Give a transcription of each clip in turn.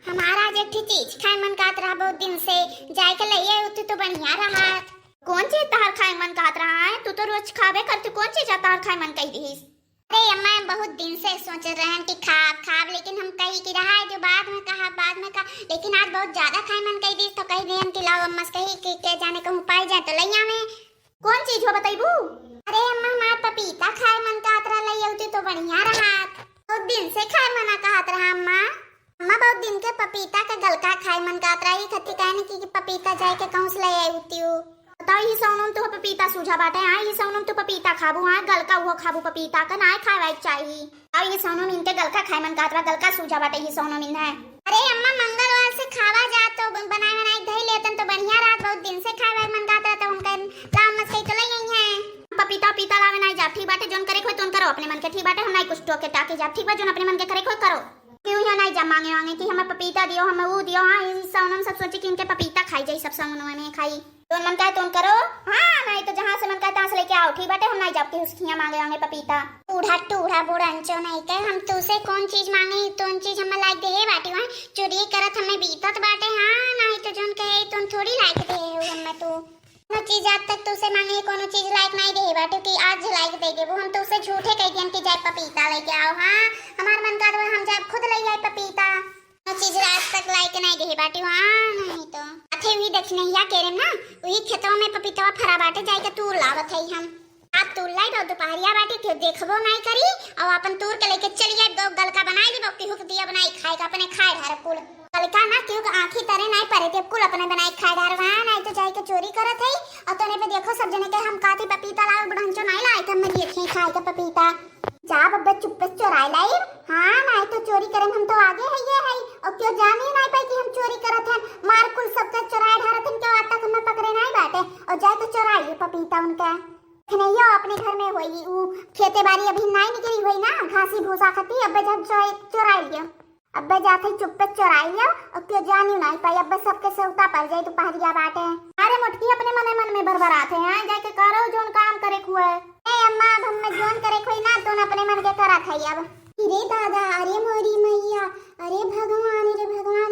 हमारा आज एक चीज खाए मन कात रहा बहुत दिन से, जाए के लइए उते तो बढ़िया रहा। कौन चीज तार खाए मन कात रहा है? तू तो रोज खावे करते, कौन चीज तार खाए मन कही रही? अरे अम्मा बहुत दिन से सोच रहे हैं कि खाब खाब, लेकिन हम कही कि रहा है जो बाद में कहा, लेकिन आज बहुत ज्यादा खाए मन कही दी तो कही दे हम कि लाओ अम्मा से कही कि के जाने कहूं पाई जाए तो लइया में। कौन चीज हो बताइबू? अरे अम्मा हमार पपीता खाए मन कात रहा, लइया उते तो बढ़िया रहा। बहुत दिन से खाए मना कहत रहा अम्मा। अम्मा बहुत दिन के पपीता के गलका खाए मन कात रहा, ही खत्ती कहने की पपीता जाए के कहूं से ले आई उतियो। बताओ ही सोनम तो पपीता सूझा बाटे, हां ही सोनम तो पपीता खाबू, हां गलका वो खाबू पपीता का ना खाए चाहिए। और ये सोनम इनके गलका खाए मन कात रहा, गलका सूझा बाटे ही सोनम इन है। अरे अम्मा मंगलवार से खावा जा तो बनाए धई लेतन तो बढ़िया रात, बहुत दिन से खाए मन कात रहा तो उनका काम मत तो ले आई है। पपीता पीता लावे नहीं जा, ठीक बाटे जोन करे कोई तोन करो अपने मन के, ठीक बाटे हम नहीं कुछ टोके टाके जा, ठीक बा जोन अपने मन के करे कोई करो। क्यों यहाँ नहीं जा मांगे वांगे कि हमें पपीता दियो हमें वो दियो। हाँ सोनम सब सोची कि इनके पपीता खाई जाई, सब सोनम में खाई तो मन का तुम करो। हाँ नहीं तो जहाँ से मन का तहाँ से लेके आओ, ठीक बाटे हम नहीं जाते उसकी मांगे वांगे पपीता। टूढ़ा टूढ़ा बुढ़ंचो नहीं के हम तुसे कौन चीज मांगे तो चीज हमें लाइक दे बाटी वहाँ चोरी करत हमें बीतत बाटे। हाँ नहीं तो जोन कहे तुम थोड़ी लाइक दे हमें तो कोनो चीज आज तक तुसे मांगे कोनो चीज लाइक नहीं दे बाटे कि आज लाइक दे देबो हम तुसे झूठे कह दियन कि जाए पपीता लेके आओ। हाँ हमार मन का हम जाए खुद ले आए पपीता, कोनो चीज आज तक लाइक नहीं दे बाटे। हाँ नहीं तो अथे हुई देखने या केरे ना वही खेतों में पपीता फरा बाटे जाए के तूर लावत है हम। आप तूर लाई तो दोपहरिया बाटे थे देखबो नहीं करी और अपन तूर के लेके चली जाए, दो गलका बनाई ली बक्की हुक दिया बनाई खाए का अपने खाए ढार कुल गलका ना क्यों आंखी तरह नहीं परे थे कुल अपने बनाई खाए ढार। वहां नहीं तो जाए के चोरी करत है और तने पे देखो सब जने के हम काते पपीता लाओ बढ़ंचो नहीं लाए हम देखे खाए का पपीता जा बब्बे चुप्पे चोराई लाई। हाँ नहीं तो चोरी करन हम तो आगे है ये है और क्यों जाने नहीं पाई कि हम चोरी करत हैं, मार कुल सबका चोराए ढारत हैं क्यों आज तक हमें पकड़े नहीं बाटे और जाए तो चोराई पपीता उनका नहीं अपने घर में होई उ खेते बाड़ी अभी नहीं निकली हुई ना घासी भूसा खाती अब जब चोराई लिया अब जाते चुप्पे चोराई लिया और क्यों जानी नहीं पाई अब सबके सौता पड़ जाए तो पहरिया बाटे। अरे मुटकी अपने मन में बरबराते हैं जाके करो जोन काम करे खुए। ए अम्मा अब हम जोन करे खोई ना तो अपने मन के करत है अब। अरे दादा अरे मोरी मैया अरे भगवान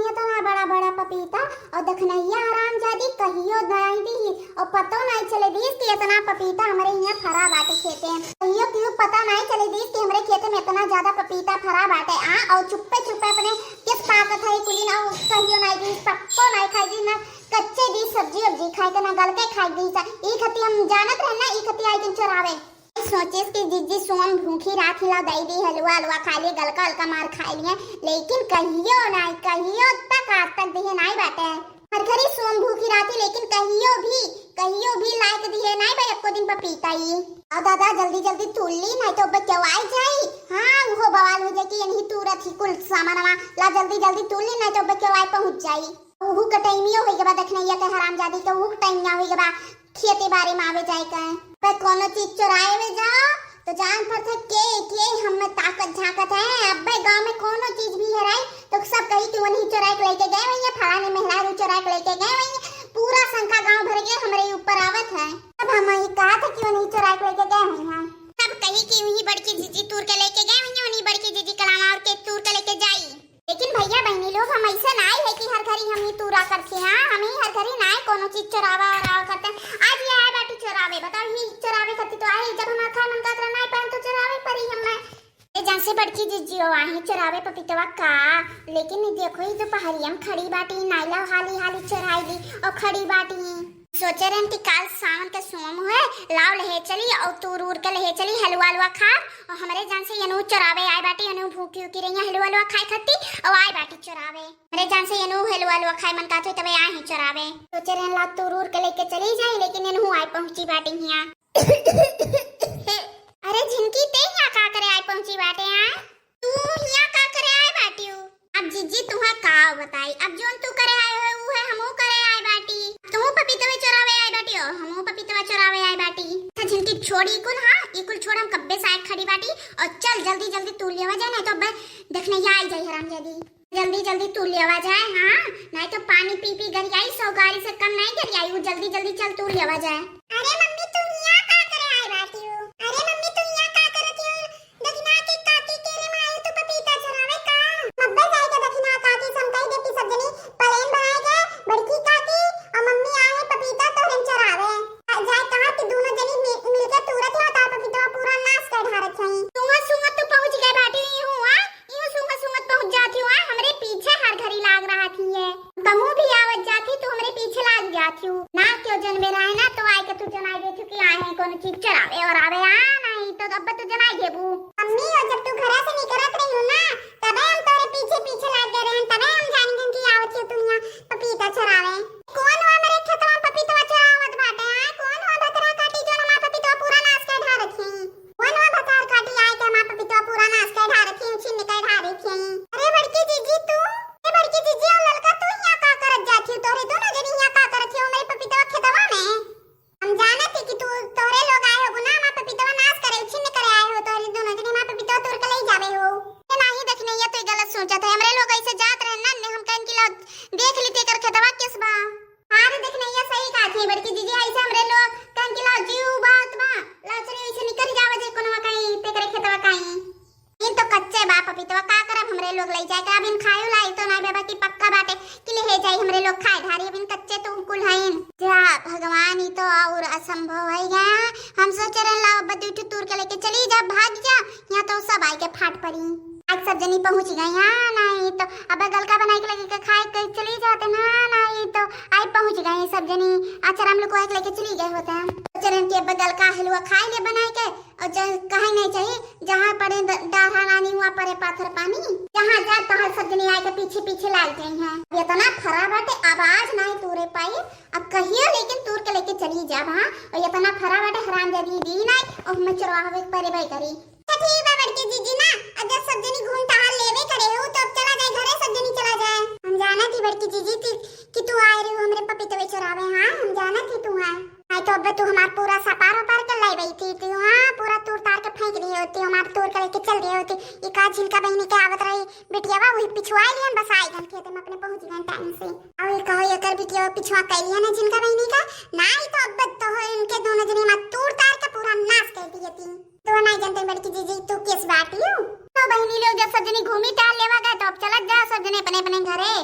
ये तो ना बड़ा बड़ा पपीता और देखनैया आराम जादी कहियो दाई दी और पतो नहीं चले दीस कि इतना पपीता हमारे यहाँ फरा बाटे खेते हैं, कहियो क्यों पता नहीं चले दीस कि हमारे खेते में इतना ज्यादा पपीता फरा बाटे। आ और चुप्पे अपने किस पाकत है कुली ना कहियो नहीं दीस पक्को नहीं खाई दी ना कच्चे दी सब्जी अब्जी खाई के ना गलके खाई दी सा ई खती हम जानत रहना ई खती आई दिन चरावे सोचे कि जिज्जी सोम भूखी रात हिला दई दी हलवा हलवा खा लिए गलका हल्का मार खा लिए, लेकिन कहियो तक आज तक दिए नहीं बाटे हर घरी सोम भूखी राती, लेकिन कहियो भी लायक दिए नहीं भाई एको दिन पपीता ही। और दादा जल्दी जल्दी तूल ली नहीं तो बचवाई जाई। हाँ वो बवाल हो जाए कि यही तुरंत ही कुल सामान ला जल्दी जल्दी तूल ली नहीं तो बचवाई पहुंच जाई। वो का टाइमियो होई के बाद देखने ये के हरामजादी के वो टाइम ना होई के बाद खेती बाड़ी में आवे जाए का पे कोनो चीज चुराए में जाओ तो जान पर थे के हम में ताकत झाकत है। अब भाई गांव में कोनो चीज भी हराई तो सब कही कि वही चुराए के लेके गए वही फलाने मेहरारू चुराए के लेके गए वही पूरा संख्या गांव भर के हमारे ऊपर आवत है। अब हम ही कहा था कि वही चुराए के लेके गए वही हां सब कही कि वही बड़की जीजी तूर के लेके गए वही बड़की जीजी कलामा और के तूर के लेके जाई। लेकिन भैया बहनी लोग हम ऐसे नहीं है कि हर घड़ी हम ही तूरा करते हैं, हम ही हर घड़ी नहीं कोनो चीज चुरावा और करते हैं। आज ये आए बाटी चुरावे बताओ ही चुरावे करती तो आई जब हम खाए मन का नहीं पाए तो चुरावे पड़ी हमें जैसे बड़की जीजी हो आई चुरावे पपीतवा का। लेकिन देखो ही दोपहरिया में खड़ी बाटी नाइला हाली हाली चुराई दी और खड़ी बाटी सोचे रहे कि काल सावन के सोम है लाव लहे चली और तूर के लहे चली हलवा हलवा खा और हमारे जान से यनु चुरावे आए बाटी यनु भूखी उकी रही हलवा हलवा खाए खत्ती और आए बाटी चुरावे मेरे जान से यनु हलवा हलवा खाए मन काथे तबे आए हैं चुरावे सोचे रहे ला तूर के लेके चली जाए लेकिन यनु आए पहुंची बाटी हिया। अरे झिनकी ते यहाँ का करे आए पहुंची बाटे हैं तू यहाँ का करे आए बाटी हो। अब जीजी तुम्हा का बताई अब जोन तू करे आए हो वो है हमहू करे आए बाटी तू पपीता चुरावे आए बाटी हो हमहू पपीता चुरावे आए बाटी झिनकी छोड़ी कुल। हाँ इकुल छोड़ हम कब्बे साइड खड़ी बाटी और चल जल्दी जल्दी तू लेवा जाए नहीं तो अब देखने या आई जाए हरामजादी जल्दी जल्दी तू लेवा जाए। हाँ नहीं तो पानी पी पी घर आई 100 गाड़ी से कम नहीं घर आई वो जल्दी जल्दी चल तू लेवा जाए। अरे मम्मी तुम यहाँ का करे आए बाटी हो। अरे मम्मी तुम यहाँ का करती हो दक्षिणा की काकी के लिए मैं आई तो पपीता चुरावे का मब्बे जाए के दक्षिणा काकी सम रहन तबे हम जानेंगे कि आवत है दुनिया पपीता चरावे। कौन हुआ मेरे खेतवा में पपीता चरावत बाटे? आए कौन हुआ बतरा काटी जो हमार पपीता पूरा नाश कर ढा रखी? कौन हुआ बतर काटी आए के हमार पपीता पूरा नाश कर ढा रखी, छीन के ढा रखी? अरे बड़की जीजी तू, ए बड़की जीजी और ललका तू यहां का करत जाती? तोरे दोनों जनी यहां का करत हो मेरे पपीता खेतवा में? हम जानत है कि तू तोरे लोग आए हो ना हमार पपीता नाश करे छीन करे आए हो, तोरे दोनों जनी हमार पपीता तोड़ के ले जावे हो। ये नहीं देखने ये तो गलत सोचत है। हमरे लोग ऐसे जात रहे ना हम कहीं की देख ली तेकर खेतवा किस बा। हां देखने ये सही कहत है बड़की जीजी, ऐसे हमरे लोग कहीं की जीव बात बा लाचरी ऐसे निकल जावे जे कोनो कहीं तेकर खेतवा कहीं। इन तो कच्चे बा पपीता का करब हमरे लोग ले जाए के अबिन खायो लाई तो ना बाबा की पक्का बाटे कि ले जाई हमरे लोग खाए धारी अबिन कच्चे तो कुल हईन। जा भगवान ही तो और असंभव है गया। हम सोच रहे लाओ बद्दू टूर के लेके चली जा भाग जा, यहाँ तो सब आई के फाट पड़ी। आज सब जनी पहुंच गई। हाँ नहीं तो अब गलका बनाए के लेके खाए के चली जाते ना, नहीं तो आई पहुंच गए सब जनी। अच्छा हम लोग को लेके चली गए होते हैं चरण के बगल का हलवा खाए ले बनाए के और कहे नहीं चाहिए जहाँ पड़े डाढ़ा नानी हुआ पड़े पाथर पानी, जहाँ जा तहाँ सब जनी आए के पीछे पीछे लाल गई हैं। ये तो ना खराब बाटे आवाज नहीं तूरे पाई अब कहियो लेकिन तूर के लेके चली जा वहाँ। और ये तो ना खराब बाटे हराम जादी दी नहीं और मैं चरवावे परे भाई करी। ठीक है बड़की जीजी ना अगर सब जनी घूम टहल लेवे करे हो तो अब चला जाए घरे, सब जनी चला जाए। हम जाना थी बड़की जीजी थी कि तू आ रही हो हमरे पपीते चरावे। हाँ हम जाना थी तू है आई तो अब तू हमार पूरा सपार पार कर लाई गई थी तू। हाँ पूरा तूर तार के फेंक रही होती हमार तूर के लेके चल रही होती। ये का झिलका बहनी के आवत रही बिटियावा वही पिछुआ लियन बस आई गन खेत में अपने पहुंच गए टाइम से। अब ये कहो ये कर बिटिया पिछुआ कैलिया ना झिलका बहनी का नहीं तो अब तो इनके दोनों जने में तूर तार के पूरा नाश कर दिए थी। तो नहीं जानते बड़की जीजी तू किस बात हो? तो बहनी लोग जब सब जने घूमी टहल लेवा गए तो अब चला जा सब जने अपने अपने घरे।